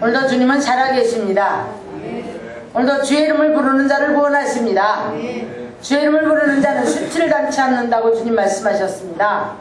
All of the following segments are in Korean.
오늘도 주님은 살아계십니다. 오늘도 주의 이름을 부르는 자를 구원하십니다. 주의 이름을 부르는 자는 수치를 당치 않는다고 주님 말씀하셨습니다.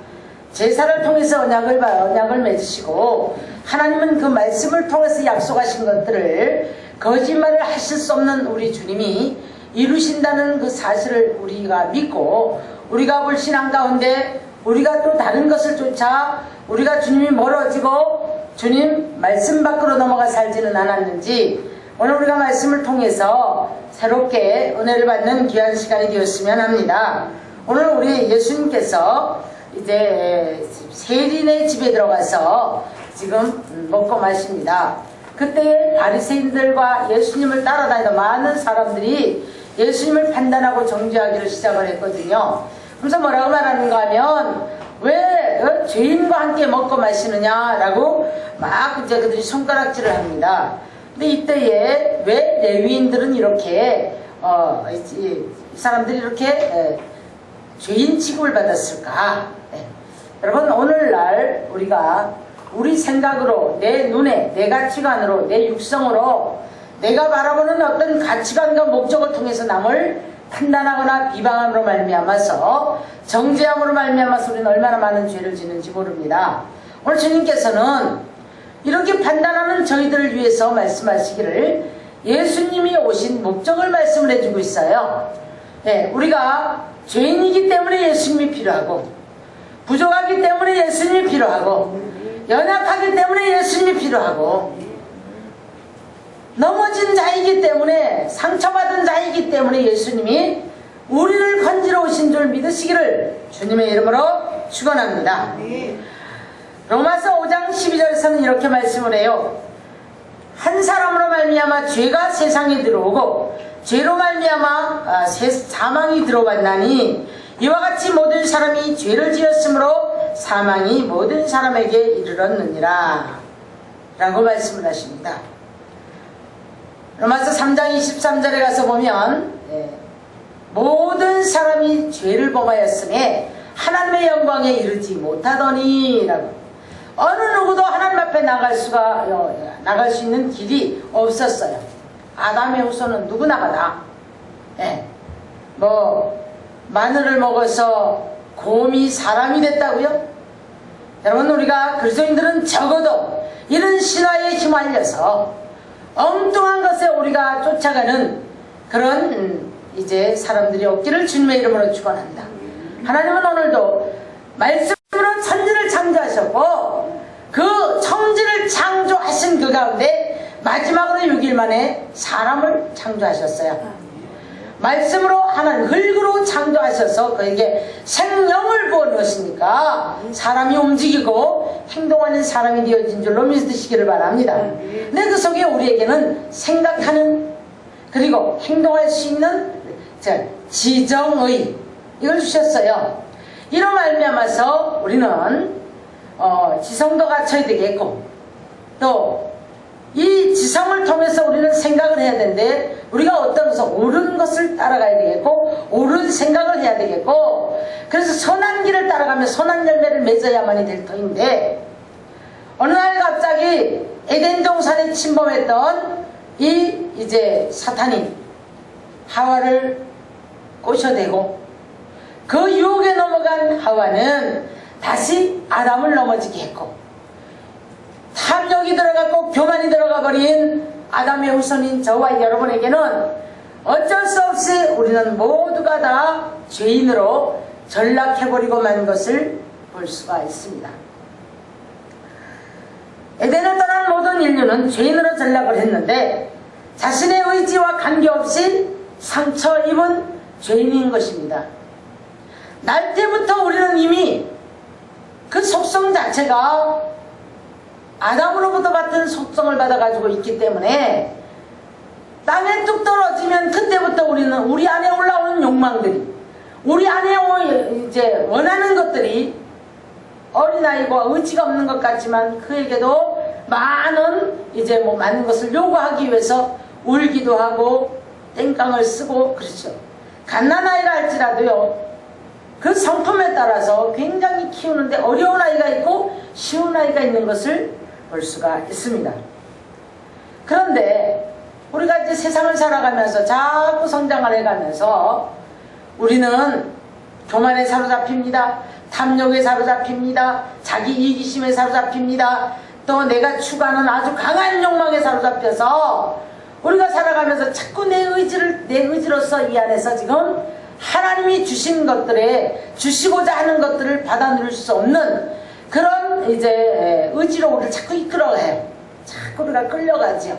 제사를 통해서 언약을 맺으시고 하나님은 그 말씀을 통해서 약속하신 것들을 거짓말을 하실 수 없는 우리 주님이 이루신다는 그 사실을 우리가 믿고 우리가 볼 신앙 가운데 우리가 또 다른 것을 쫓아 우리가 주님이 멀어지고 주님 말씀 밖으로 넘어가 살지는 않았는지 오늘 우리가 말씀을 통해서 새롭게 은혜를 받는 귀한 시간이 되었으면 합니다. 오늘 우리 예수님께서 이제 세린의 집에 들어가서 지금 먹고 마십니다. 그때 바리새인들과 예수님을 따라다니던 많은 사람들이 예수님을 판단하고 정죄하기를 시작을 했거든요. 그래서 뭐라고 말하는가 하면 왜 죄인과 함께 먹고 마시느냐라고 막 이제 그들이 손가락질을 합니다. 근데 이때에 왜 레위인들은 이렇게 이 사람들이 이렇게 죄인 취급을 받았을까? 여러분 오늘날 우리가 우리 생각으로 내 눈에 내 가치관으로 내 육성으로 내가 바라보는 어떤 가치관과 목적을 통해서 남을 판단하거나 비방함으로 말미암아서 정죄함으로 말미암아서 우리는 얼마나 많은 죄를 짓는지 모릅니다. 오늘 주님께서는 이렇게 판단하는 저희들을 위해서 말씀하시기를 예수님이 오신 목적을 말씀을 해주고 있어요. 우리가 죄인이기 때문에 예수님이 필요하고 부족하기 때문에 예수님이 필요하고 연약하기 때문에 예수님이 필요하고 넘어진 자이기 때문에 상처받은 자이기 때문에 예수님이 우리를 건지러 오신 줄 믿으시기를 주님의 이름으로 축원합니다. 로마서 5장 12절에서는 이렇게 말씀을 해요. 한 사람으로 말미암아 죄가 세상에 들어오고 죄로 말미암아 사망이 들어왔나니 이와 같이 모든 사람이 죄를 지었으므로 사망이 모든 사람에게 이르렀느니라 라고 말씀을 하십니다. 로마서 3장 23절에 가서 보면 모든 사람이 죄를 범하였으니 하나님의 영광에 이르지 못하더니 라고 어느 누구도 하나님 앞에 나갈 수 있는 길이 없었어요. 아담의 후손은 누구나가 다 마늘을 먹어서 곰이 사람이 됐다고요? 여러분 우리가 그리스도인들은 적어도 이런 신화에 휘말려서 엉뚱한 것에 우리가 쫓아가는 그런 이제 사람들이 없기를 주님의 이름으로 축원합니다. 하나님은 오늘도 말씀으로 천지를 창조하셨고 그 천지를 창조하신 그 가운데 마지막으로 6일 만에 사람을 창조하셨어요. 말씀으로 하나님 흙으로 창조하셔서 그에게 생명을 부어 넣으시니까 사람이 움직이고 행동하는 사람이 되어진 줄로 믿으시기를 바랍니다. 근데 그 속에 우리에게는 생각하는 그리고 행동할 수 있는 지정의 이걸 주셨어요. 이로 말미암아서 우리는 지성도 갖춰야 되겠고 또 이 지성을 통해서 우리는 생각을 해야 되는데 우리가 어떤 것을 옳은 것을 따라가야 되겠고 옳은 생각을 해야 되겠고 그래서 선한 길을 따라가면 선한 열매를 맺어야만이 될 터인데 어느 날 갑자기 에덴 동산에 침범했던 이제 사탄이 하와를 꼬셔대고 그 유혹에 넘어간 하와는 다시 아담을 넘어지게 했고 탐욕이 들어가고 교만이 들어가 버린 아담의 후손인 저와 여러분에게는 어쩔 수 없이 우리는 모두가 다 죄인으로 전락해버리고 만 것을 볼 수가 있습니다. 에덴을 떠난 모든 인류는 죄인으로 전락을 했는데 자신의 의지와 관계없이 상처 입은 죄인인 것입니다. 날 때부터 우리는 이미 그 속성 자체가 아담으로부터 받은 속성을 받아가지고 있기 때문에 땅에 뚝 떨어지면 그때부터 우리는 우리 안에 올라오는 욕망들이 우리 안에 이제 원하는 것들이 어린아이와 의지가 없는 것 같지만 그에게도 많은 이제 많은 것을 요구하기 위해서 울기도 하고 땡깡을 쓰고 그렇죠. 갓난아이라 할지라도요 그 성품에 따라서 굉장히 키우는데 어려운 아이가 있고 쉬운 아이가 있는 것을 볼 수가 있습니다. 그런데 우리가 이제 세상을 살아가면서 자꾸 성장을 해가면서 우리는 교만에 사로잡힙니다. 탐욕에 사로잡힙니다. 자기 이기심에 사로잡힙니다. 또 내가 추구하는 아주 강한 욕망에 사로잡혀서 우리가 살아가면서 자꾸 내 의지로서 이 안에서 지금 하나님이 주신 것들에 주시고자 하는 것들을 받아 누릴 수 없는 그런 이제 의지로 우리를 자꾸 이끌어가요. 자꾸 우리가 끌려가죠.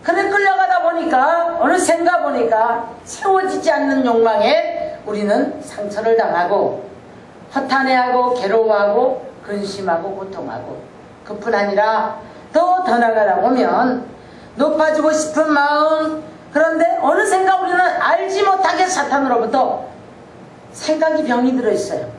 그래 끌려가다 보니까 어느샌가 보니까 채워지지 않는 욕망에 우리는 상처를 당하고 허탄해하고 괴로워하고 근심하고 고통하고 그뿐 아니라 더 나아가다 보면 높아지고 싶은 마음, 그런데 어느샌가 우리는 알지 못하게 사탄으로부터 생각이 병이 들어있어요.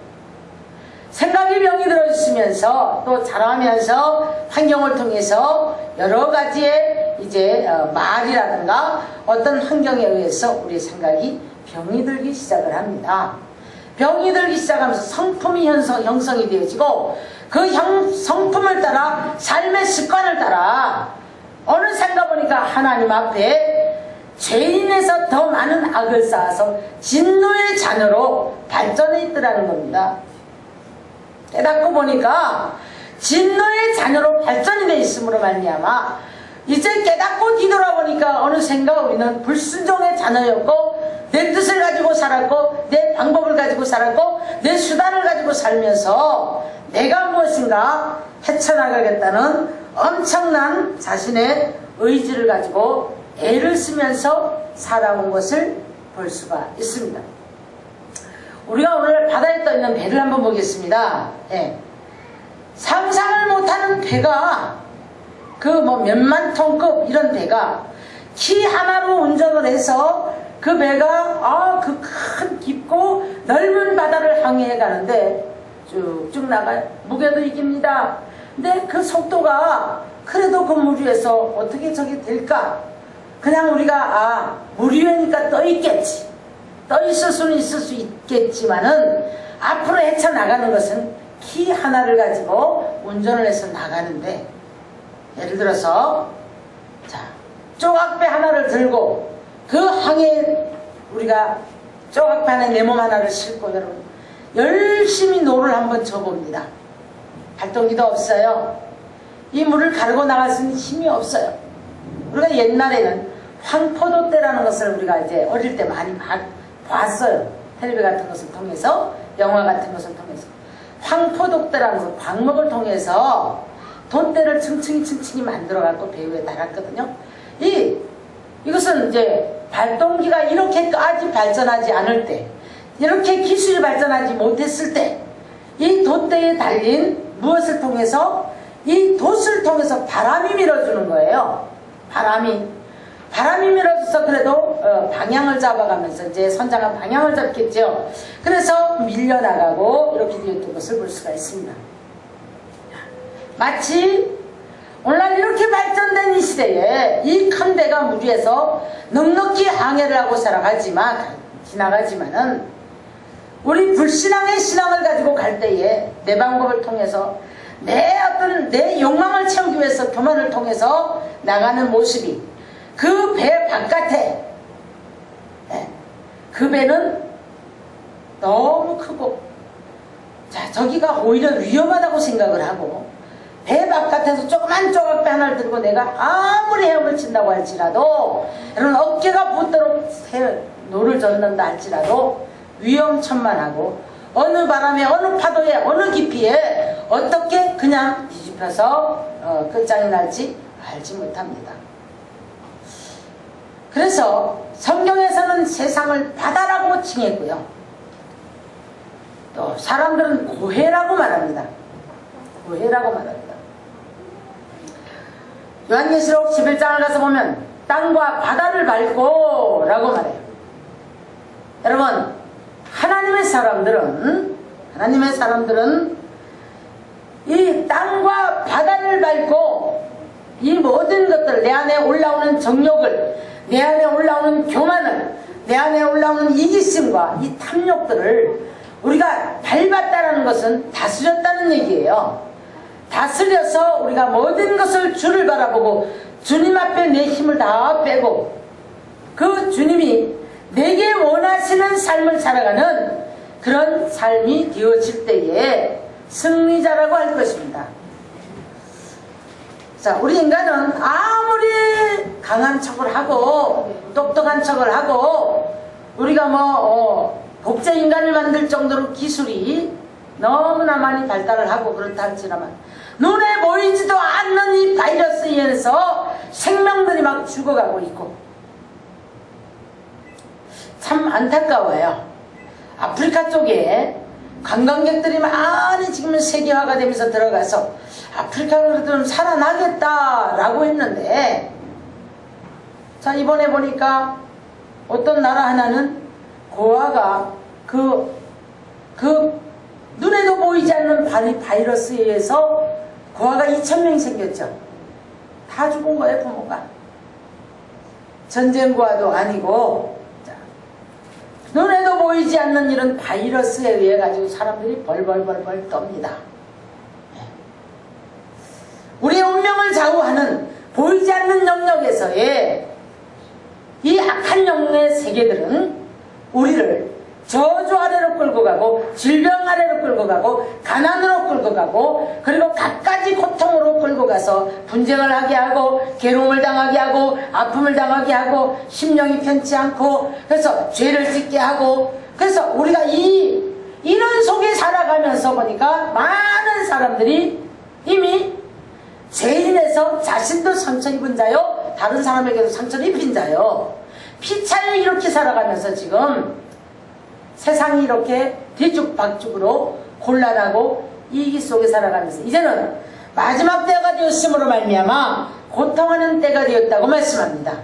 생각이 병이 들어있으면서 또 자라면서 환경을 통해서 여러 가지의 이제 말이라든가 어떤 환경에 의해서 우리의 생각이 병이 들기 시작을 합니다. 병이 들기 시작하면서 성품이 형성이 되어지고 그 성품을 따라 삶의 습관을 따라 어느샌가 보니까 하나님 앞에 죄인에서 더 많은 악을 쌓아서 진노의 자녀로 발전해 있더라는 겁니다. 깨닫고 보니까 진노의 자녀로 발전이 되어 있음으로 말미암아 이제 깨닫고 뒤돌아보니까 어느샌가 우리는 불순종의 자녀였고 내 뜻을 가지고 살았고 내 방법을 가지고 살았고 내 수단을 가지고 살면서 내가 무엇인가 헤쳐나가겠다는 엄청난 자신의 의지를 가지고 애를 쓰면서 살아온 것을 볼 수가 있습니다. 우리가 오늘 바다에 떠있는 배를 한번 보겠습니다. 예. 상상을 못하는 배가 그 몇만 톤급 이런 배가 키 하나로 운전을 해서 그 배가 그 큰 깊고 넓은 바다를 항해해 가는데 쭉쭉 나가요. 무게도 이깁니다. 근데 그 속도가 그래도 그 물 위에서 어떻게 저게 될까? 그냥 우리가 물 위에니까 떠 있겠지. 떠 있을 수는 있을 수 있겠지만은 앞으로 헤쳐나가는 것은 키 하나를 가지고 운전을 해서 나가는데, 예를 들어서 조각배 하나를 들고 그 항해에 우리가 조각배 안에 내 몸 하나를 싣고 여러분 열심히 노를 한번 쳐봅니다. 발동기도 없어요. 이 물을 가르고 나갈 수 있는 힘이 없어요. 우리가 옛날에는 황포도대라는 것을 우리가 이제 어릴 때 많이 봤어요. 텔레비 같은 것을 통해서, 영화 같은 것을 통해서. 황포도대라는 것을 광목을 통해서 돛대를 층층이 만들어갖고 배 위에 달았거든요. 이것은 이제 발동기가 이렇게까지 발전하지 않을 때, 이렇게 기술이 발전하지 못했을 때, 이 돛대에 달린 무엇을 통해서? 이 돛을 통해서 바람이 밀어주는 거예요. 바람이 밀어줘서 그래도 방향을 잡아가면서 이제 선장한 방향을 잡겠죠. 그래서 밀려나가고 이렇게 되었던 것을 볼 수가 있습니다. 마치 오늘날 이렇게 발전된 이 시대에 이 큰 배가 물 위에서 넉넉히 항해를 하고 지나가지만은 우리 불신앙의 신앙을 가지고 갈 때에 내 방법을 통해서 내 욕망을 채우기 위해서 교만을 통해서 나가는 모습이 그 배 바깥에, 그 배는 너무 크고 저기가 오히려 위험하다고 생각을 하고, 배 바깥에서 조그만 조각배 하나를 들고 내가 아무리 헤엄을 친다고 할지라도, 여러분 어깨가 붙도록 노를 젓는다 할지라도 위험천만하고 어느 바람에 어느 파도에 어느 깊이에 어떻게 그냥 뒤집혀서 끝장이 날지 알지 못합니다. 그래서 성경에서는 세상을 바다라고 칭했고요, 또 사람들은 고해라고 말합니다. 요한계시록 11장을 가서 보면 땅과 바다를 밟고 라고 말해요. 여러분, 하나님의 사람들은 이 땅과 바다를 밟고 이 모든 것들, 내 안에 올라오는 정욕을, 내 안에 올라오는 교만을, 내 안에 올라오는 이기심과 이 탐욕들을 우리가 밟았다는 것은 다스렸다는 얘기예요. 다스려서 우리가 모든 것을 주를 바라보고 주님 앞에 내 힘을 다 빼고 그 주님이 내게 원하시는 삶을 살아가는 그런 삶이 되어질 때에 승리자라고 할 것입니다. 자, 우리 인간은 아무리 강한 척을 하고 똑똑한 척을 하고 우리가 복제 인간을 만들 정도로 기술이 너무나 많이 발달을 하고 그렇다 할지라만 눈에 보이지도 않는 이 바이러스에 의해서 생명들이 막 죽어가고 있고 참 안타까워요. 아프리카 쪽에 관광객들이 많이 지금 세계화가 되면서 들어가서 아프리카가 좀 살아나겠다라고 했는데 자 이번에 보니까 어떤 나라 하나는 고아가 그 눈에도 보이지 않는 바이러스에 의해서 고아가 2,000명이 생겼죠. 다 죽은 거예요. 부모가. 전쟁 고아도 아니고 눈에도 보이지 않는 이런 바이러스에 의해 가지고 사람들이 벌벌벌벌 떱니다. 우리의 운명을 좌우하는 보이지 않는 영역에서의 이 악한 영의 세계들은 우리를 저주 아래로 끌고 가고 질병 아래로 끌고 가고 가난으로 끌고 가고 그리고 갖가지 고통으로 끌고 가서 분쟁을 하게 하고 괴로움을 당하게 하고 아픔을 당하게 하고 심령이 편치 않고 그래서 죄를 짓게 하고 그래서 우리가 이런 속에 살아가면서 보니까 많은 사람들이 이미 죄인에서 자신도 상처 입은 자요 다른 사람에게도 상처를 입힌 자요 피차에 이렇게 살아가면서 지금 세상이 이렇게 뒤죽박죽으로 곤란하고 이기 속에 살아가면서 이제는 마지막 때가 되었으므로 말미암아 고통하는 때가 되었다고 말씀합니다.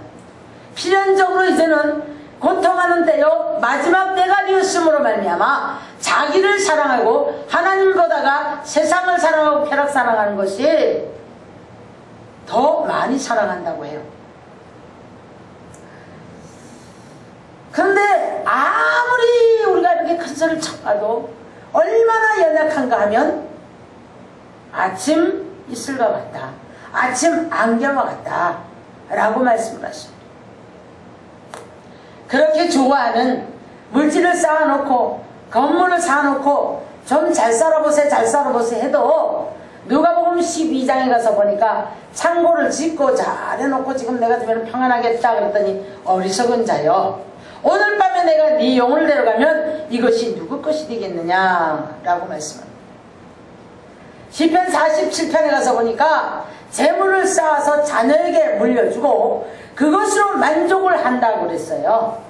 필연적으로 이제는 고통하는 때요 마지막 때가 되었으므로 말미암아 자기를 사랑하고 하나님보다가 세상을 사랑하고 쾌락 사랑하는 것이 더 많이 사랑한다고 해요. 그런데 아무리 우리가 이렇게 큰 소리를 쳐봐도 얼마나 연약한가 하면 아침 이슬과 같다. 아침 안개와 같다. 라고 말씀을 하십니다. 그렇게 좋아하는 물질을 쌓아놓고 건물을 쌓아놓고 좀 잘 살아보세 잘 살아보세 해도 누가복음 12장에 가서 보니까 창고를 짓고 잘 해놓고 지금 내가 주면 평안하겠다 그랬더니 어리석은 자요 오늘 밤에 내가 네 영혼을 데려가면 이것이 누구 것이 되겠느냐 라고 말씀합니다. 시편 47편에 가서 보니까 재물을 쌓아서 자녀에게 물려주고 그것으로 만족을 한다고 그랬어요.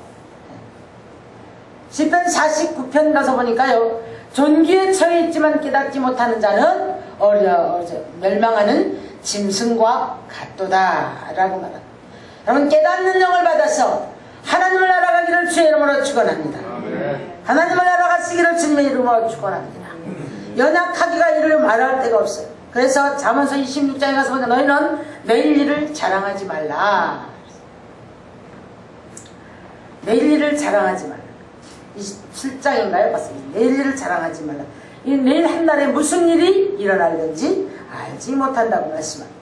시편 49편 가서 보니까요 존귀에 처해 있지만 깨닫지 못하는 자는 멸망하는 짐승과 같도다 라고 말합니다. 여러분 깨닫는 영을 받아서 하나님을 알아가기를 주의 이름으로 축원합니다. 하나님을 알아가시기를 주님의 이름으로 축원합니다. 연약하기가 이를 말할 데가 없어요. 그래서 잠언서 26장에 가서 보면 너희는 내일 일을 자랑하지 말라. 내일 일을 자랑하지 말라. 27장인가요? 맞습니다. 내일 일을 자랑하지 말라. 내일 한날에 무슨 일이 일어날는지 알지 못한다고 말씀합니다.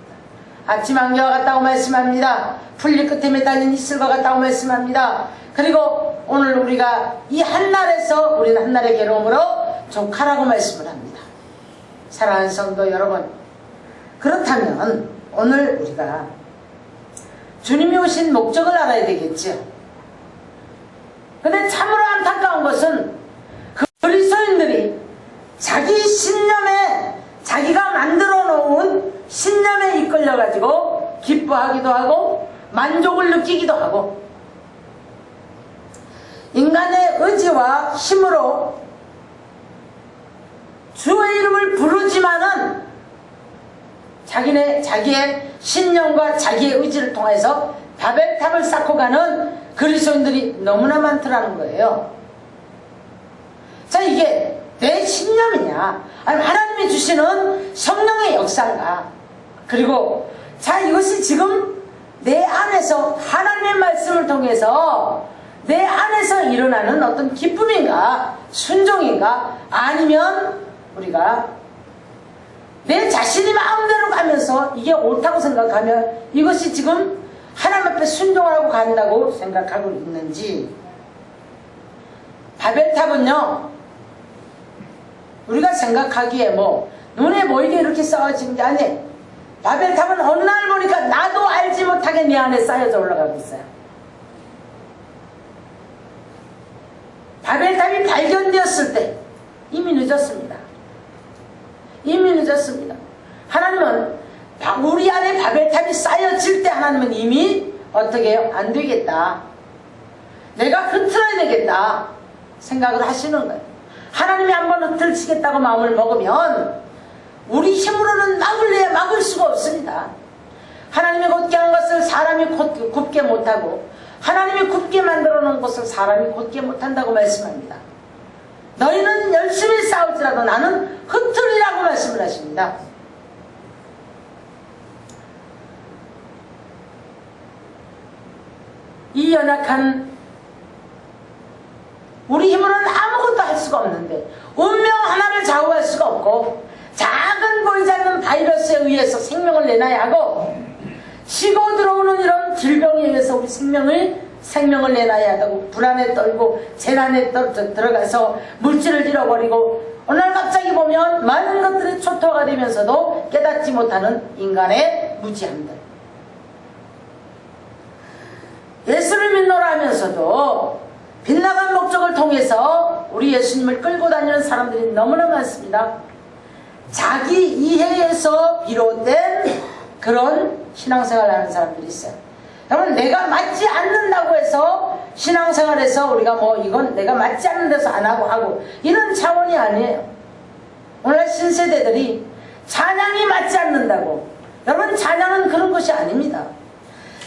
아침 안개와 같다고 말씀합니다. 풀잎 끝에 매달린 이슬과 같다고 말씀합니다. 그리고 오늘 우리가 이 한날에서 우리는 한날의 괴로움으로 족하라고 말씀을 합니다. 사랑하는 성도 여러분, 그렇다면 오늘 우리가 주님이 오신 목적을 알아야 되겠죠. 근데 참으로 안타까운 것은 그리스도인들이 자기 신념에 자기가 만들어 놓은 신념에 이끌려 가지고 기뻐하기도 하고 만족을 느끼기도 하고 인간의 의지와 힘으로 주의 이름을 부르지만은 자기의 신념과 자기의 의지를 통해서 바벨탑을 쌓고 가는 그리스도인들이 너무나 많더라는 거예요. 자, 이게 내 신념이냐 아니면 하나님이 주시는 성령의 역사인가, 그리고 자 이것이 지금 내 안에서 하나님의 말씀을 통해서 내 안에서 일어나는 어떤 기쁨인가 순종인가, 아니면 우리가 내 자신이 마음대로 가면서 이게 옳다고 생각하면 이것이 지금 하나님 앞에 순종하고 간다고 생각하고 있는지. 바벨탑은요, 우리가 생각하기에 뭐 눈에 보이게 이렇게 쌓아진 게 아니에요. 바벨탑은 어느 날 보니까 나도 알지 못하게 내 안에 쌓여져 올라가고 있어요. 바벨탑이 발견되었을 때 이미 늦었습니다. 이미 늦었습니다. 하나님은 우리 안에 바벨탑이 쌓여질 때 하나님은 이미 어떻게 해요? 안 되겠다. 내가 흐트러야 되겠다 생각을 하시는 거예요. 하나님이 한번 흐트러치겠다고 마음을 먹으면 우리 힘으로는 막을 수가 없습니다. 하나님이 곧게 한 것을 사람이 굽게 못하고 하나님이 굽게 만들어 놓은 것을 사람이 곧게 못한다고 말씀합니다. 너희는 열심히 싸울지라도 나는 흐트리라고 말씀을 하십니다. 이 연약한 우리 힘으로는 아무것도 할 수가 없는데 운명 하나를 좌우할 수가 없고 작은 보이지 않는 바이러스에 의해서 생명을 내놔야 하고 치고 들어오는 이런 질병에 의해서 우리 생명을 내놔야 하고 불안에 떨고 재난에 들어가서 물질을 잃어버리고 어느 날 갑자기 보면 많은 것들이 초토화가 되면서도 깨닫지 못하는 인간의 무지함들. 예수를 믿노라 하면서도 빗나간 목적을 통해서 우리 예수님을 끌고 다니는 사람들이 너무나 많습니다. 자기 이해에서 비롯된 그런 신앙생활을 하는 사람들이 있어요. 여러분, 내가 맞지 않는다고 해서 신앙생활에서 우리가 뭐 이건 내가 맞지 않는 데서 안 하고 이런 차원이 아니에요. 오늘 신세대들이 찬양이 맞지 않는다고. 여러분, 찬양은 그런 것이 아닙니다.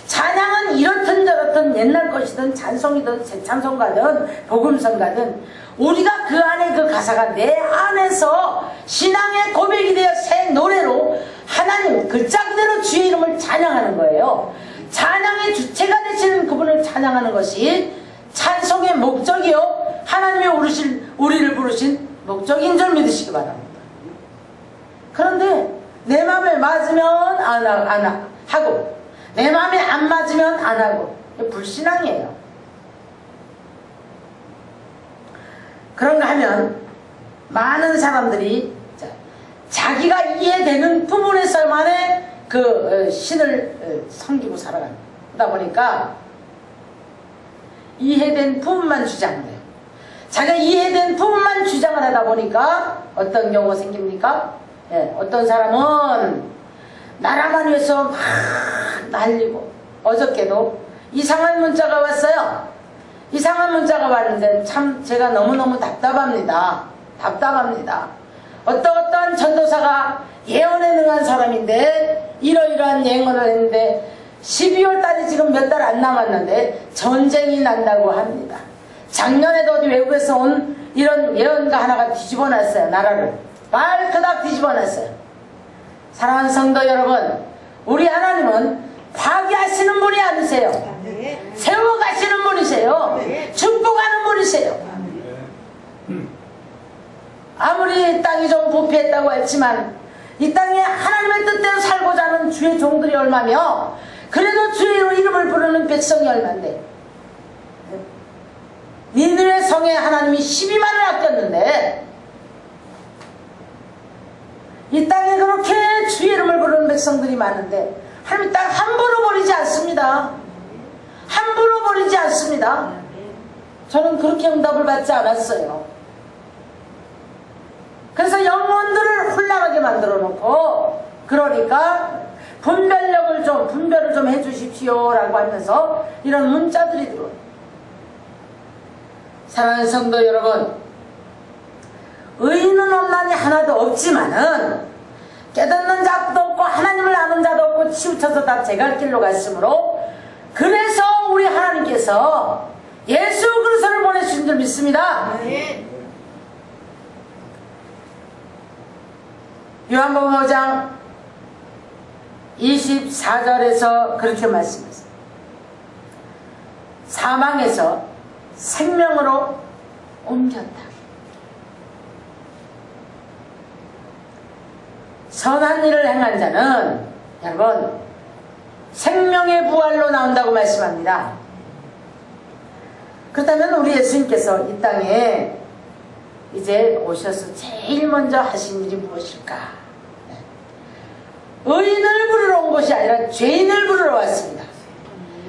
찬양은 이렇든 저렇든 옛날 것이든 찬송이든 새 찬송가든 복음성가든 우리가 그 안에 그 가사가 내 안에서 신앙의 고백이 되어 새 노래로 하나님 글자 그대로 주의 이름을 찬양하는 거예요. 찬양의 주체가 되시는 그분을 찬양하는 것이 찬송의 목적이요 하나님의 우리를 부르신 목적인 줄 믿으시기 바랍니다. 그런데 내 마음에 맞으면 안 하고 내 마음에 안 맞으면 안 하고 불신앙이에요. 그런가 하면 많은 사람들이 자기가 이해되는 부분에서만의 그 신을 섬기고 살아간다 보니까 이해된 부분만 주장을 해요. 자기가 이해된 부분만 주장을 하다 보니까 어떤 경우가 생깁니까? 어떤 사람은 나라만 위해서 막 난리고 어저께도 이상한 문자가 왔어요. 이상한 문자가 왔는데 참 제가 너무너무 답답합니다. 어떠한 전도사가 예언에 능한 사람인데 이러이러한 예언을 했는데 12월 달이 지금 몇 달 안 남았는데 전쟁이 난다고 합니다. 작년에도 어디 외국에서 온 이런 예언가 하나가 뒤집어놨어요. 나라를 발그닥 뒤집어놨어요. 사랑하는 성도 여러분, 우리 하나님은 파괴하시는 분이 아니세요. 세워가시는 분이세요. 축복하는 분이세요. 아무리 땅이 좀 부패했다고 했지만 이 땅에 하나님의 뜻대로 살고자 하는 주의 종들이 얼마며 그래도 주의 이름을 부르는 백성이 얼마인데 니느웨 성에 하나님이 12만을 아꼈는데 이 땅에 그렇게 주의 이름을 부르는 백성들이 많은데 하나님이 땅 함부로 버리지 않습니다. 함부로 버리지 않습니다. 저는 그렇게 응답을 받지 않았어요. 그래서 영혼들을 혼란하게 만들어 놓고 그러니까 분별을 좀 해주십시오 라고 하면서 이런 문자들이 들어와요. 사랑하는 성도 여러분, 의인은 없나니 하나도 없지만은 깨닫는 자도 없고 하나님을 아는 자도 없고 치우쳐서 다 제갈 길로 갔으므로 그래서 우리 하나님께서 예수 그리스도를 보내주신 줄 믿습니다. 요한복음 5장 24절에서 그렇게 말씀하셨습니다. 사망에서 생명으로 옮겼다. 선한 일을 행한 자는 여러분 생명의 부활로 나온다고 말씀합니다. 그렇다면 우리 예수님께서 이 땅에 이제 오셔서 제일 먼저 하신 일이 무엇일까? 의인을 부르러 온 것이 아니라 죄인을 부르러 왔습니다.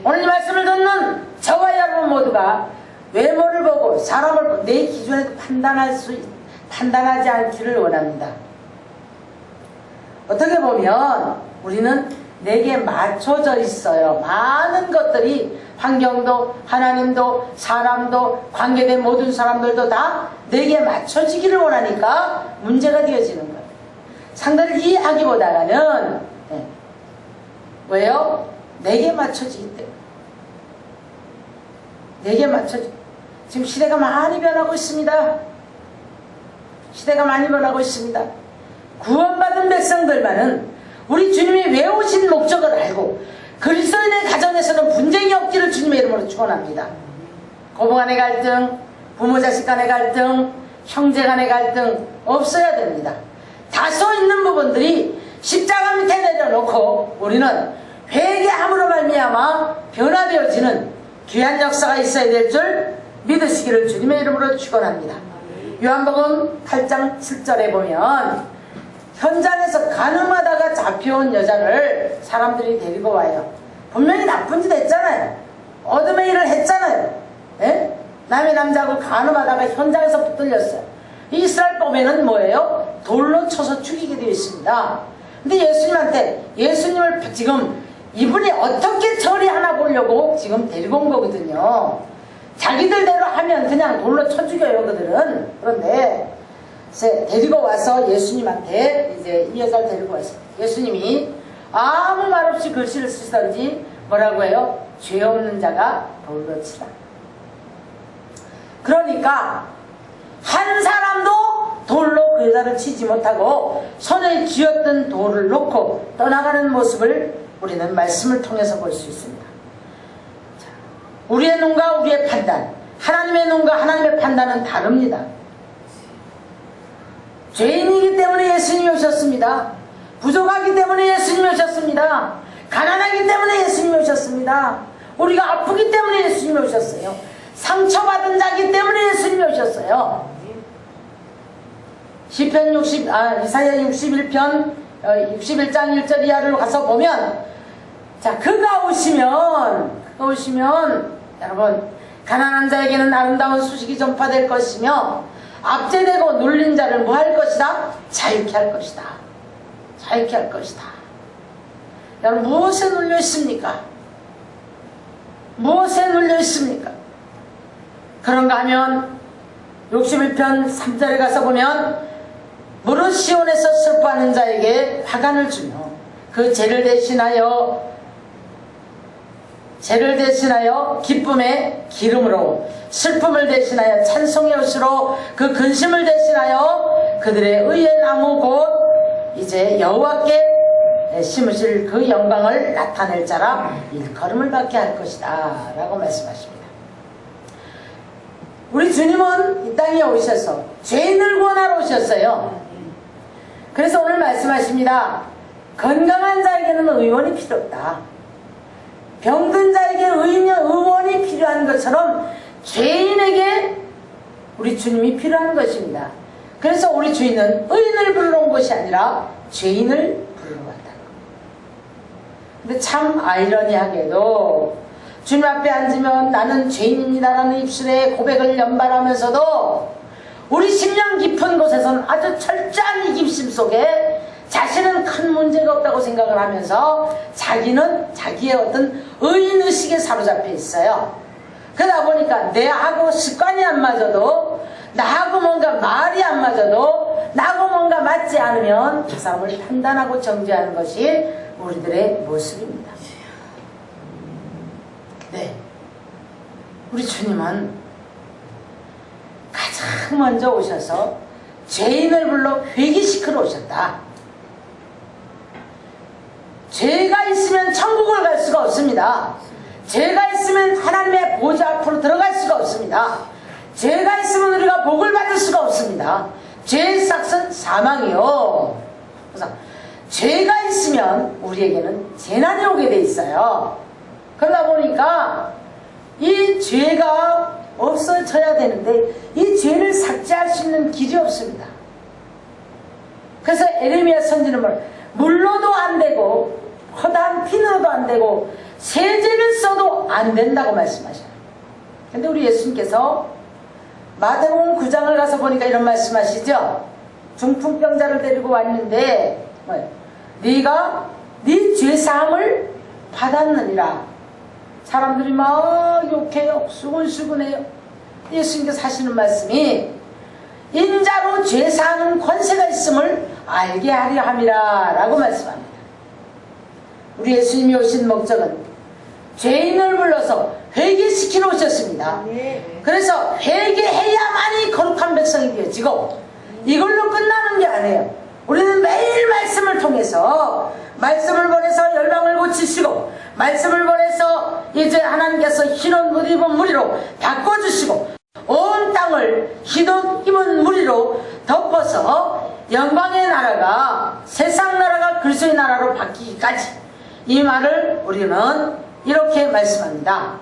오늘 이 말씀을 듣는 저와 여러분 모두가 외모를 보고 사람을 보고 내 기준에서 판단하지 않기를 원합니다. 어떻게 보면 우리는 내게 맞춰져 있어요. 많은 것들이 환경도 하나님도 사람도 관계된 모든 사람들도 다 내게 맞춰지기를 원하니까 문제가 되어지는 거예요. 상대를 이해하기보다는 왜요? 내게 맞춰지기 때문에. 내게 맞춰지. 지금 시대가 많이 변하고 있습니다. 시대가 많이 변하고 있습니다. 구원받은 백성들만은 우리 주님이 왜 오신 목적을 알고 그리스도인의 가정에서는 분쟁이 없기를 주님의 이름으로 축원합니다. 고부 간의 갈등, 부모 자식 간의 갈등, 형제 간의 갈등 없어야 됩니다. 다소 있는 부분들이 십자가 밑에 내려놓고 우리는 회개함으로 말미암아 변화되어지는 귀한 역사가 있어야 될 줄 믿으시기를 주님의 이름으로 축원합니다. 요한복음 8장 7절에 보면 현장에서 가늠하다가 잡혀온 여자를 사람들이 데리고 와요. 분명히 나쁜 짓 했잖아요. 어둠의 일을 했잖아요. 예? 남의 남자하고 가늠하다가 현장에서 붙들렸어요. 이스라엘 법에는 뭐예요? 돌로 쳐서 죽이게 되어 있습니다. 근데 예수님을 지금 이분이 어떻게 처리하나 보려고 지금 데리고 온 거거든요. 자기들대로 하면 그냥 돌로 쳐 죽여요, 그들은. 그런데 데리고 와서 예수님한테 이제 이 여자를 데리고 왔어요. 예수님이 아무 말 없이 글씨를 쓰시던지 뭐라고 해요? 죄 없는 자가 돌로 치라. 그러니까 한 사람도 돌로 그 여자를 치지 못하고 손에 쥐었던 돌을 놓고 떠나가는 모습을 우리는 말씀을 통해서 볼 수 있습니다. 자, 우리의 눈과 우리의 판단, 하나님의 눈과 하나님의 판단은 다릅니다. 죄인이기 때문에 예수님이 오셨습니다. 부족하기 때문에 예수님이 오셨습니다. 가난하기 때문에 예수님이 오셨습니다. 우리가 아프기 때문에 예수님이 오셨어요. 상처받은 자기 때문에 예수님이 오셨어요. 이사야 61편 61장 1절 이하를 가서 보면, 자, 그가 오시면 여러분 가난한 자에게는 아름다운 소식이 전파될 것이며 압제되고 눌린 자를 뭐 할 것이다? 자유케 할 것이다. 자유케 할 것이다. 여러분 무엇에 눌려 있습니까? 무엇에 눌려 있습니까? 그런가 하면 61편 3절에 가서 보면 무릇 시온에서 슬퍼하는 자에게 화관을 주며 그 죄를 대신하여 기쁨의 기름으로 슬픔을 대신하여 찬송의 옷으로 그 근심을 대신하여 그들의 의의 나무 곧 이제 여호와께 심으실 그 영광을 나타낼 자라 일컬음을 받게 할 것이다 라고 말씀하십니다. 우리 주님은 이 땅에 오셔서 죄인을 구원하러 오셨어요. 그래서 오늘 말씀하십니다. 건강한 자에게는 의원이 필요 없다. 병든 자에게 의원이 필요한 것처럼 죄인에게 우리 주님이 필요한 것입니다. 그래서 우리 주인은 의인을 부르러 온 것이 아니라 죄인을 부르러 왔다. 근데 참 아이러니하게도 주님 앞에 앉으면 나는 죄인입니다라는 입술에 고백을 연발하면서도 우리 심령 깊은 곳에서는 아주 철저한 이깁심 속에 자신은 큰 문제가 없다고 생각을 하면서 자기는 자기의 어떤 의인의식에 사로잡혀 있어요. 그러다 보니까 내하고 습관이 안 맞아도, 나하고 뭔가 말이 안 맞아도, 나하고 뭔가 맞지 않으면 그 사람을 판단하고 정죄하는 것이 우리들의 모습입니다. 네, 우리 주님은 가장 먼저 오셔서 죄인을 불러 회개시키러 오셨다. 죄가 있으면 천국을 갈 수가 없습니다. 죄가 있으면 하나님의 보좌 앞으로 들어갈 수가 없습니다. 죄가 있으면 우리가 복을 받을 수가 없습니다. 죄의 삭은 사망이요. 그래서 죄가 있으면 우리에게는 재난이 오게 돼 있어요. 그러다 보니까 이 죄가 없어져야 되는데 이 죄를 삭제할 수 있는 길이 없습니다. 그래서 에레미야 선지는 물로도 안 되고 허다한 핀으로도 안 되고 세제를 써도 안 된다고 말씀하셔요. 근데 우리 예수님께서 마태복음 9장을 가서 보니까 이런 말씀하시죠. 중풍병자를 데리고 왔는데 네가 네 죄사함을 받았느니라. 사람들이 막 욕해요. 수근수근해요. 예수님께서 하시는 말씀이 인자로 죄사하는 권세가 있음을 알게 하려 함이라 라고 말씀합니다. 우리 예수님이 오신 목적은 죄인을 불러서 회개시키러 오셨습니다. 그래서 회개해야만이 거룩한 백성이 되어지고 이걸로 끝나는 게 아니에요. 우리는 매일 말씀을 통해서 말씀을 보내서 열방을 고치시고 말씀을 보내서 이제 하나님께서 흰옷 못 입은 무리로 바꿔주시고 온 땅을 흰옷 입은 무리로 덮어서 영광의 나라가 세상 나라가 그리스도의 나라로 바뀌기까지 이 말을 우리는 이렇게 말씀합니다.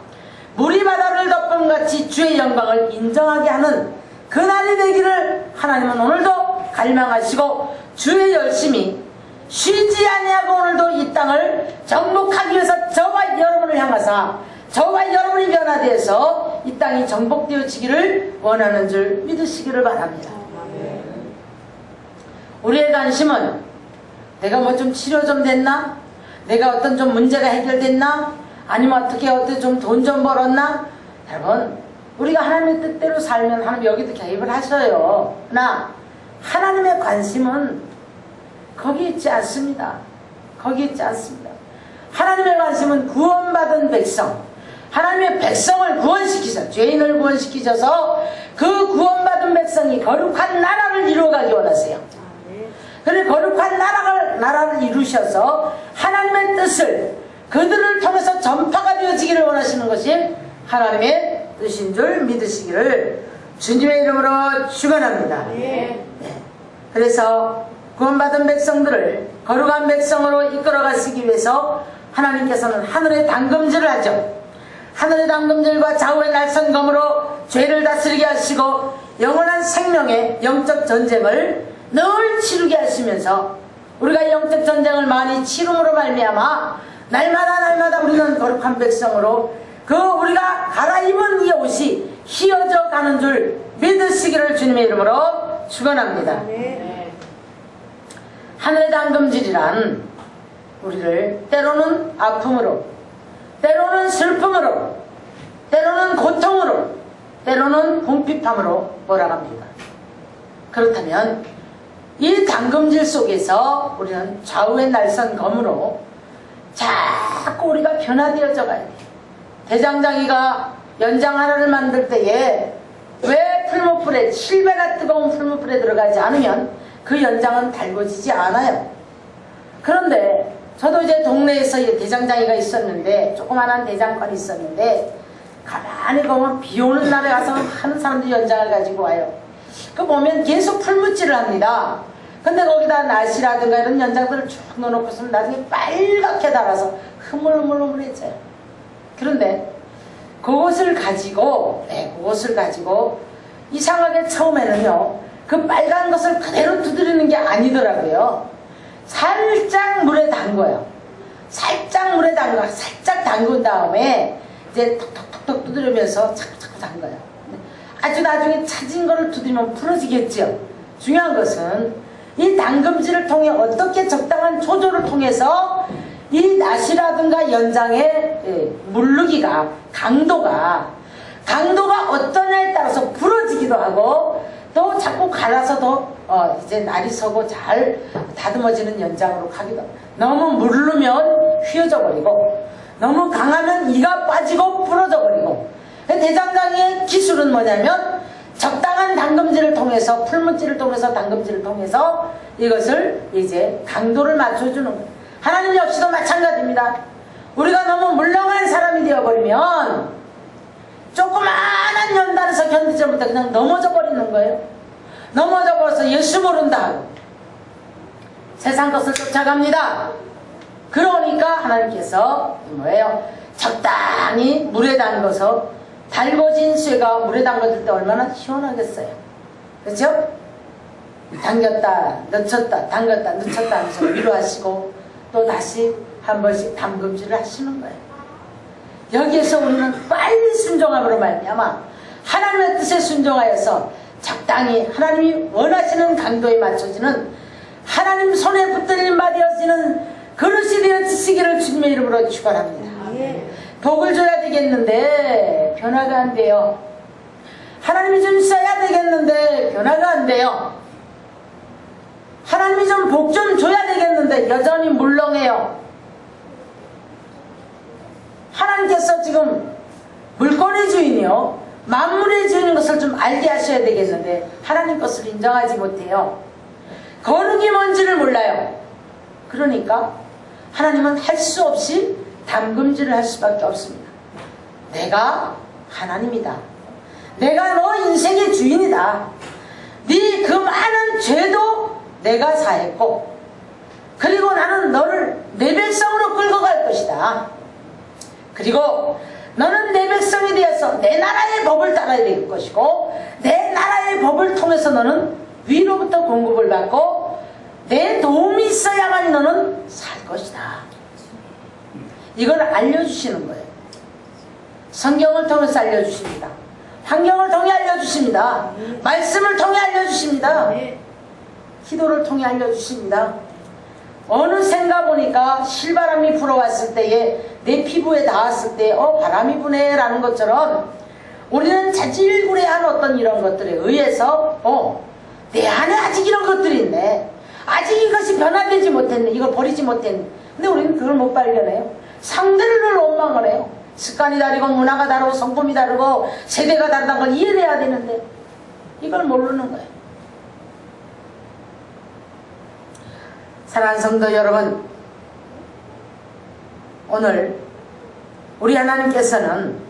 물이 바다를 덮은 같이 주의 영광을 인정하게 하는 그날이 되기를 하나님은 오늘도 갈망하시고 주의 열심히 쉬지 아니하고 오늘도 이 땅을 정복하기 위해서 저와 여러분을 향하사 저와 여러분이 변화되어서 이 땅이 정복되어지기를 원하는 줄 믿으시기를 바랍니다. 우리의 관심은 내가 뭐 좀 치료 좀 됐나? 내가 어떤 좀 문제가 해결됐나? 아니면 어떻게 좀 돈 좀 벌었나? 여러분, 우리가 하나님의 뜻대로 살면 하나님 여기도 개입을 하셔요. 그러나 하나님의 관심은 거기 있지 않습니다. 거기 있지 않습니다. 하나님의 관심은 구원받은 백성, 하나님의 백성을 구원시키셔, 죄인을 구원시키셔서 그 구원받은 백성이 거룩한 나라를 이루어가기 원하세요. 그리고 거룩한 나라를 이루셔서 하나님의 뜻을 그들을 통해서 전파가 되어지기를 원하시는 것이 하나님의 뜻인 줄 믿으시기를 주님의 이름으로 축원합니다. 그래서 구원받은 백성들을 거룩한 백성으로 이끌어가시기 위해서 하나님께서는 하늘의 담금질을 하죠. 하늘의 담금질과 좌우의 날선검으로 죄를 다스리게 하시고 영원한 생명의 영적 전쟁을 늘 치르게 하시면서 우리가 영적 전쟁을 많이 치rum으로 말미암아 날마다 우리는 거룩한 백성으로 그 우리가 갈아입은 이 옷이 휘어져 가는 줄 믿으시기를 주님의 이름으로 축원합니다. 하늘의 담금질이란 우리를 때로는 아픔으로, 때로는 슬픔으로, 때로는 고통으로, 때로는 궁핍함으로 몰아갑니다. 그렇다면 이 담금질 속에서 우리는 좌우의 날선 검으로 자꾸 우리가 변화되어져 가야 돼요. 대장장이가 연장 하나를 만들 때에 왜 풀무불에 7배가 뜨거운 풀무불에 들어가지 않으면 그 연장은 달궈지지 않아요. 그런데 저도 이제 동네에서 대장장이가 있었는데 조그만한 대장간이 있었는데 가만히 보면 비 오는 날에 가서 하는 사람들이 연장을 가지고 와요. 그 보면 계속 풀무질을 합니다. 근데 거기다 날씨라든가 이런 연장들을 쭉 넣어놓고서는 나중에 빨갛게 달아서 흐물흐물흐물해져요. 그런데 그것을 가지고 이상하게 처음에는요 그 빨간 것을 그대로 두드리는 게 아니더라고요. 살짝 물에 담궈요. 살짝 담근 다음에 이제 톡톡톡톡 두드리면서 자꾸 담가요. 아주 나중에 차진 거를 두드리면 풀어지겠죠. 중요한 것은 이 담금질을 통해 어떻게 적당한 조절을 통해서 이 낫이라든가 연장의 물르기가 강도가 어떠냐에 따라서 부러지기도 하고 또 자꾸 갈아서 더 이제 날이 서고 잘 다듬어지는 연장으로 가기도 하고 너무 물르면 휘어져 버리고 너무 강하면 이가 빠지고 부러져 버리고 대장장이의 기술은 뭐냐면 적당한 담금질을 통해서 풀무질을 통해서 담금질을 통해서 이것을 이제 강도를 맞춰주는 거예요. 하나님 역시도 마찬가지입니다. 우리가 너무 물렁한 사람이 되어버리면 조그마한 연단에서 견디지 못해 그냥 넘어져 버리는 거예요. 넘어져 버려서 예수 모른다 하고 세상 것을 쫓아갑니다. 그러니까 하나님께서 뭐예요? 적당히 물에 담궈서 달궈진 쇠가 물에 담궈질 때 얼마나 시원하겠어요. 그렇죠? 당겼다 늦췄다 담갔다 늦췄다 하면서 위로하시고 또 다시 한 번씩 담금질을 하시는 거예요. 여기에서 우리는 빨리 순종함으로 말미암아 하나님의 뜻에 순종하여서 적당히 하나님이 원하시는 강도에 맞춰지는 하나님 손에 붙들림 받아지는 그릇이 되어지시기를 주님의 이름으로 축원합니다. 복을 줘야 되겠는데 변화가 안 돼요. 하나님이 좀 써야 되겠는데 변화가 안 돼요. 하나님이 좀 복 좀 줘야 되겠는데 여전히 물렁해요. 하나님께서 지금 물건의 주인이요 만물의 주인인 것을 좀 알게 하셔야 되겠는데 하나님 것을 인정하지 못해요. 거룩이 뭔지를 몰라요. 그러니까 하나님은 할 수 없이 담금질을 할 수밖에 없습니다. 내가 하나님이다. 내가 너 인생의 주인이다. 네 그 많은 죄도 내가 사했고 그리고 나는 너를 내 백성으로 끌고 갈 것이다. 그리고 너는 내 백성이 되어서 내 나라의 법을 따라야 될 것이고 내 나라의 법을 통해서 너는 위로부터 공급을 받고 내 도움이 있어야만 너는 살 것이다. 이걸 알려주시는 거예요. 성경을 통해서 알려주십니다. 환경을 통해 알려주십니다. 말씀을 통해 알려주십니다. 기도를 통해 알려주십니다. 어느샌가 보니까 실바람이 불어왔을 때에 내 피부에 닿았을 때 바람이 부네 라는 것처럼 우리는 자질구레한 어떤 이런 것들에 의해서 내 안에 아직 이런 것들이 있네. 아직 이것이 변화되지 못했네. 이걸 버리지 못했네. 근데 우리는 그걸 못 발견해요. 상대를 늘 원망을 해요. 습관이 다르고 문화가 다르고 성품이 다르고 세대가 다르다는 걸 이해해야 되는데 이걸 모르는 거예요. 사랑하는 성도 여러분, 오늘 우리 하나님께서는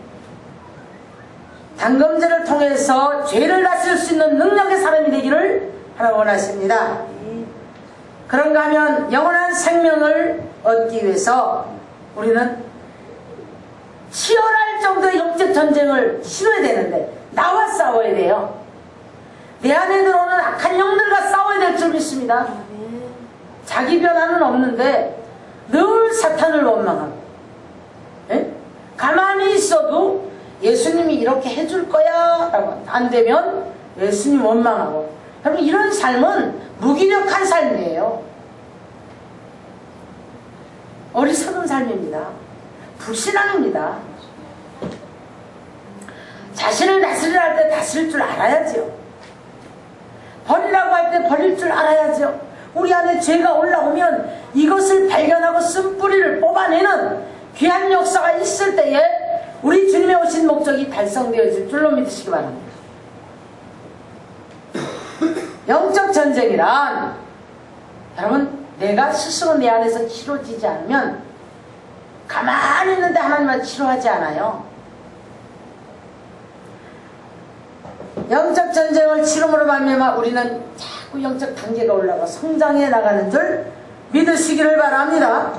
담금질을 통해서 죄를 다스릴 수 있는 능력의 사람이 되기를 하나님 원하십니다. 그런가 하면 영원한 생명을 얻기 위해서 우리는 치열할 정도의 영적 전쟁을 치러야 되는데 나와 싸워야 돼요. 내 안에 들어오는 악한 영들과 싸워야 될 줄 믿습니다. 자기 변화는 없는데 늘 사탄을 원망하고 가만히 있어도 예수님이 이렇게 해줄 거야 라고 안 되면 예수님 원망하고 여러분 이런 삶은 무기력한 삶이에요. 어리석은 삶입니다. 불신앙입니다. 자신을 다스리려 할 때 다스릴 줄 알아야죠. 버리라고 할 때 버릴 줄 알아야죠. 우리 안에 죄가 올라오면 이것을 발견하고 쓴뿌리를 뽑아내는 귀한 역사가 있을 때에 우리 주님의 오신 목적이 달성되어질 줄로 믿으시기 바랍니다. 영적 전쟁이란 여러분 내가 스스로 내 안에서 치료지지 않으면 가만히 있는데 하나님은 치료하지 않아요. 영적 전쟁을 치름으로 말미암아 우리는 자꾸 영적 단계가 올라가 성장해 나가는 줄 믿으시기를 바랍니다.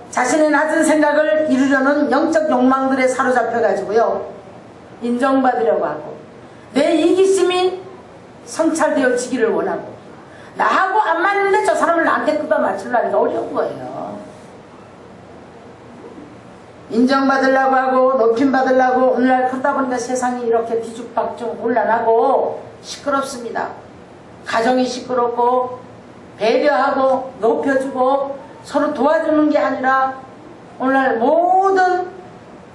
자신의 낮은 생각을 이루려는 영적 욕망들에 사로잡혀 가지고요 인정받으려고 하고 내 이기심이 성찰되어지기를 원하고 나하고 안 맞는데 저 사람을 나한테 끄다 맞추려니까 어려운 거예요. 인정받으려고 하고 높임받으려고 오늘날 그러다 보니까 세상이 이렇게 뒤죽박죽 곤란하고 시끄럽습니다. 가정이 시끄럽고 배려하고 높여주고 서로 도와주는 게 아니라 오늘날 모든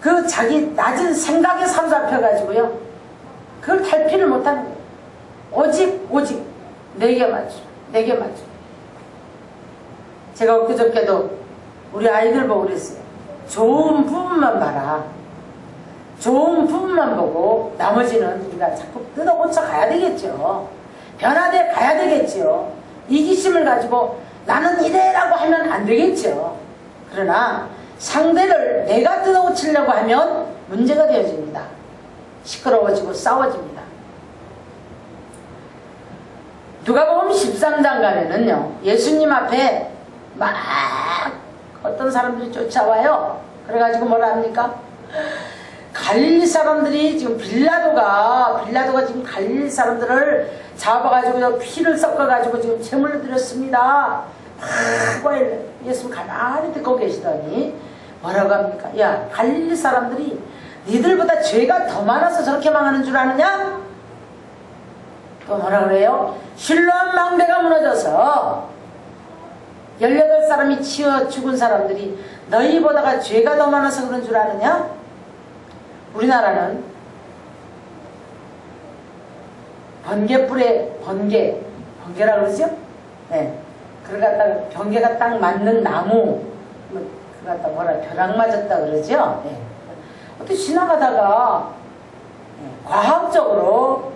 그 자기 낮은 생각에 사로잡혀 가지고요 그걸 탈피를 못하는 거예요. 오직 내게 맞춰 내게 맞춰. 제가 엊그저께도 우리 아이들 보고 그랬어요. 좋은 부분만 봐라. 좋은 부분만 보고 나머지는 우리가 자꾸 뜯어 고쳐 가야 되겠죠. 변화돼 가야 되겠죠. 이기심을 가지고 나는 이래라고 하면 안 되겠죠. 그러나 상대를 내가 뜯어 고치려고 하면 문제가 되어집니다. 시끄러워지고 싸워집니다. 누가복음 13장 가면은요, 예수님 앞에 막 어떤 사람들이 쫓아와요. 그래가지고 뭐라 합니까? 갈릴리 사람들이 지금 빌라도가 지금 갈릴리 사람들을 잡아가지고 피를 섞어가지고 지금 제물을 드렸습니다. 예수님 가만히 듣고 계시더니 뭐라고 합니까? 야, 갈릴리 사람들이 니들보다 죄가 더 많아서 저렇게 망하는 줄 아느냐? 또 뭐라 그래요? 실로암 망대가 무너져서 18사람이 치어 죽은 사람들이 너희보다가 죄가 더 많아서 그런 줄 아느냐? 우리나라는 번개라고 그러죠? 네. 그걸 갖다가 번개가 딱 맞는 나무, 그걸 갖다 벼락 맞았다 그러죠? 네. 어떻게 지나가다가 과학적으로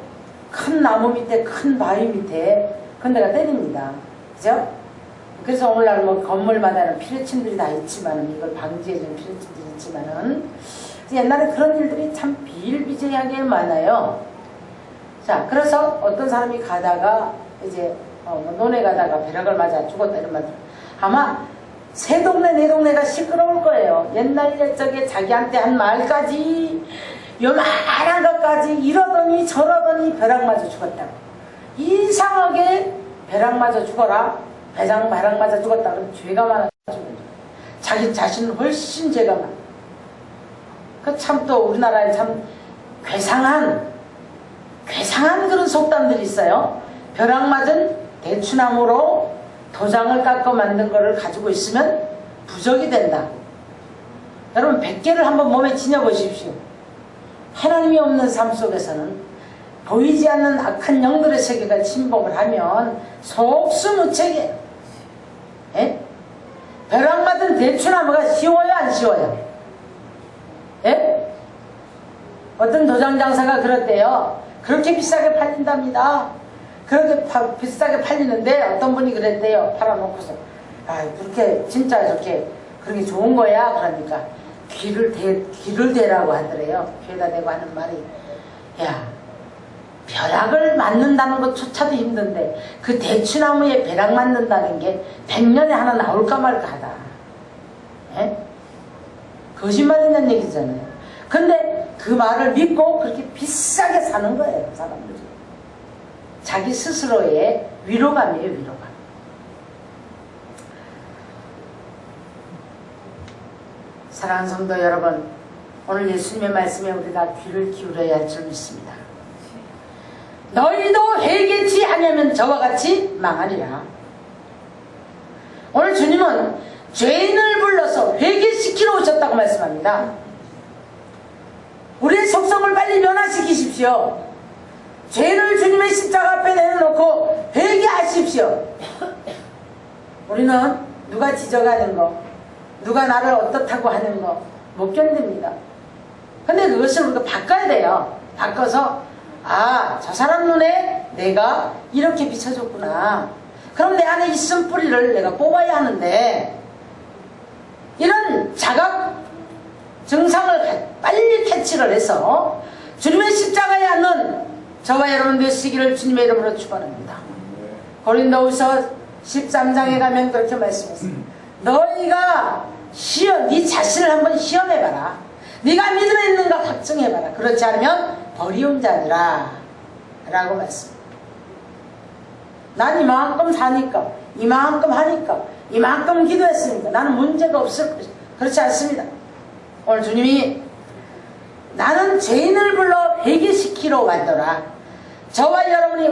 큰 나무 밑에, 큰 바위 밑에 그런 데가 때립니다. 그죠? 그래서 오늘날 뭐 건물마다는 피뢰침들이 다 있지만은, 이걸 방지해주는 피뢰침들이 있지만은, 옛날에 그런 일들이 참 비일비재하게 많아요. 자, 그래서 어떤 사람이 가다가 이제 논에 가다가 벼락을 맞아 죽었다 이런 말. 아마 새 동네 내 동네가 시끄러울 거예요. 옛날 옛적에 자기한테 한 말까지 요만한 것까지 이러더니 저러더니 벼락 맞아 죽었다고. 이상하게 벼락 맞아 죽어라. 벼락 맞아 죽었다 그러면 죄가 많아 죽는 거예요. 자기 자신은 훨씬 죄가 많아. 그 참 또 우리나라에 참 괴상한 그런 속담들이 있어요. 벼락 맞은 대추나무로 도장을 깎아 만든 거를 가지고 있으면 부적이 된다. 여러분 100개를 한번 몸에 지녀보십시오. 하나님이 없는 삶 속에서는 보이지 않는 악한 영들의 세계가 침범을 하면 속수무책이에요. 예? 벼락 맞은 대추나무가 쉬워요, 안 쉬워요? 예? 어떤 도장장사가 그랬대요. 그렇게 비싸게 팔린답니다. 그렇게 비싸게 팔리는데 어떤 분이 그랬대요. 팔아놓고서 그렇게 진짜 저렇게 그렇게 좋은 거야? 그러니까 귀를 대라고 하더래요. 귀에다 대고 하는 말이, 야, 벼락을 맞는다는 것조차도 힘든데 그 대추나무에 벼락 맞는다는 게 100년에 하나 나올까 말까 하다. 예? 거짓말 있는 얘기잖아요. 근데 그 말을 믿고 그렇게 비싸게 사는 거예요, 사람들이. 자기 스스로의 위로감이에요, 위로감. 사랑하는 성도 여러분, 오늘 예수님의 말씀에 우리가 귀를 기울여야 할 줄 믿습니다. 너희도 회개치 아니하면 저와 같이 망하리라. 오늘 주님은 죄인을 불러서 회개시키러 오셨다고 말씀합니다. 우리의 속성을 빨리 변화시키십시오. 죄를 주님의 십자가 앞에 내려놓고 회개하십시오. 우리는 누가 지적하는 거, 누가 나를 어떻다고 하는 거 못 견딥니다. 근데 그것을 우리가 바꿔야 돼요. 바꿔서 저 사람 눈에 내가 이렇게 비춰줬구나. 그럼 내 안에 있은 뿌리를 내가 뽑아야 하는데, 이런 자각 증상을 빨리 캐치를 해서 주님의 십자가에 앉는 저와 여러분 되시기를 주님의 이름으로 축원합니다. 고린도후서 13장에 가면 그렇게 말씀했습니다. 너희가 네 자신을 한번 시험해봐라. 네가 믿음에 있는가 확증해봐라. 그렇지 않으면 버리운 자니라 라고 말씀합니다. 난 이만큼 사니까, 이만큼 하니까, 이만큼 기도했으니까 나는 문제가 없을 것이다. 그렇지 않습니다. 오늘 주님이 나는 죄인을 불러 회개시키러 왔더라. 저와 여러분이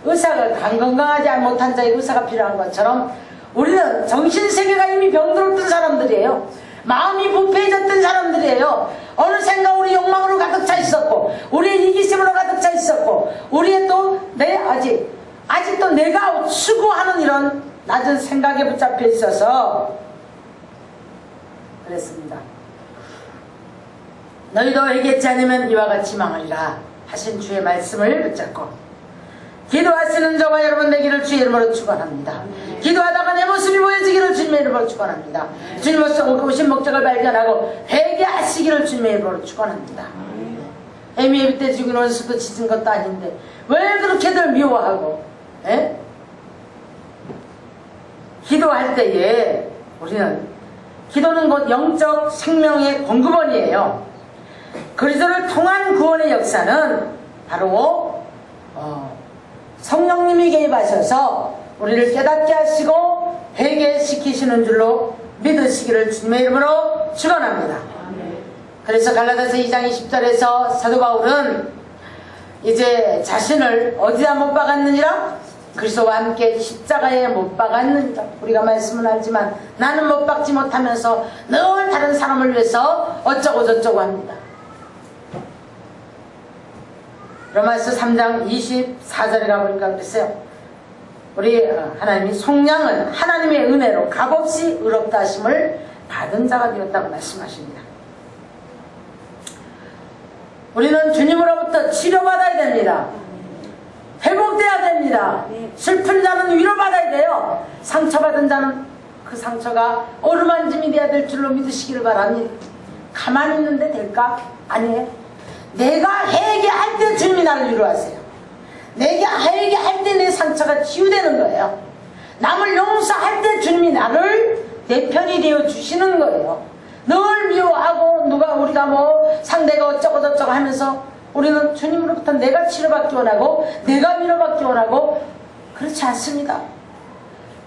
의사가 건강하지 못한 자에게 의사가 필요한 것처럼 우리는 정신세계가 이미 병들었던 사람들이에요. 마음이 부패해졌던 사람들이에요. 어느샌가 우리 욕망으로 가득 차 있었고, 우리의 이기심으로 가득 차 있었고, 우리의 또 아직도 내가 추구하는 이런 낮은 생각에 붙잡혀 있어서 그랬습니다. 너희도 회개치 않으면 이와 같이 망하리라 하신 주의 말씀을 붙잡고 기도하시는 저와 여러분 되기를 주의 이름으로 축원합니다. 기도하다가 내 모습이 보여지기를 주님의 이름으로 축원합니다. 주님으로서 오신 목적을 발견하고 회개하시기를 주님의 이름으로 축원합니다. 애미애비 때 죽인 원수도 짖은 것도 아닌데 왜 그렇게들 미워하고, 예? 기도할 때에 우리는 기도는 곧 영적 생명의 공급원이에요. 그리스도를 통한 구원의 역사는 바로 성령님이 개입하셔서 우리를 깨닫게 하시고 회개시키시는 줄로 믿으시기를 주님의 이름으로 축원합니다. 그래서 갈라디아서 2장 20절에서 사도 바울은 이제 자신을 어디다 못 박았느니라? 그리스도와 함께 십자가에 못 박았느니라. 우리가 말씀은 알지만 나는 못 박지 못하면서 늘 다른 사람을 위해서 어쩌고 저쩌고 합니다. 로마서 3장 24절에 가보니까 그랬어요. 우리 하나님이 속량은 하나님의 은혜로 값없이 의롭다 하심을 받은 자가 되었다고 말씀하십니다. 우리는 주님으로부터 치료받아야 됩니다. 회복돼야 됩니다. 슬픈 자는 위로받아야 돼요. 상처받은 자는 그 상처가 어루만짐이 돼야 될 줄로 믿으시기를 바랍니다. 가만히 있는데 될까? 아니에요. 내가 회개할 때 주님이 나를 위로하세요. 내가 회개할 때 내 상처가 치유되는 거예요. 남을 용서할 때 주님이 나를 내 편이 되어 주시는 거예요. 늘 미워하고 우리가 뭐 상대가 어쩌고 저쩌고 하면서 우리는 주님으로부터 내가 치료받기 원하고 내가 위로받기 원하고 그렇지 않습니다.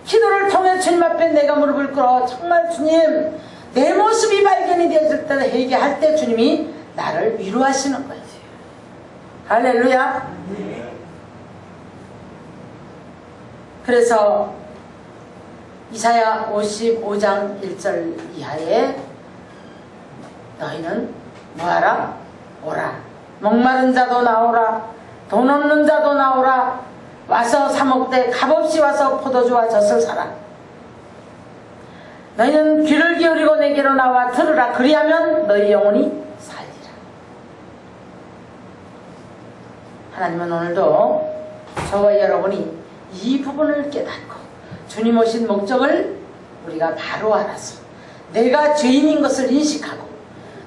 기도를 통해 주님 앞에 내가 무릎을 꿇어 정말 주님 내 모습이 발견이 되어질 때 회개할 때 주님이 나를 위로하시는 거예요. 할렐루야. 그래서 이사야 55장 1절 이하에 너희는 뭐하라? 오라. 목마른 자도 나오라. 돈 없는 자도 나오라. 와서 사 먹되 값없이 와서 포도주와 젖을 사라. 너희는 귀를 기울이고 내게로 나와 들으라. 그리하면 너희 영혼이 살리라. 하나님은 오늘도 저와 여러분이 이 부분을 깨닫고 주님 오신 목적을 우리가 바로 알아서 내가 죄인인 것을 인식하고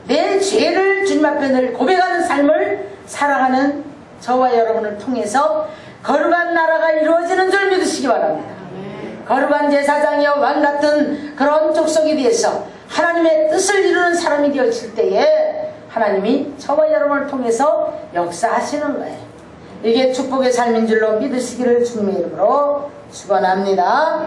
내 죄를 주님 앞에 늘 고백하는 삶을 살아가는 저와 여러분을 통해서 거룩한 나라가 이루어지는 줄 믿으시기 바랍니다. 거룩한 제사장이여 왕같은 그런 족속에 대해서 하나님의 뜻을 이루는 사람이 되어질 때에 하나님이 저와 여러분을 통해서 역사하시는 거예요. 이게 축복의 삶인 줄로 믿으시기를 주님의 이름으로 축원합니다.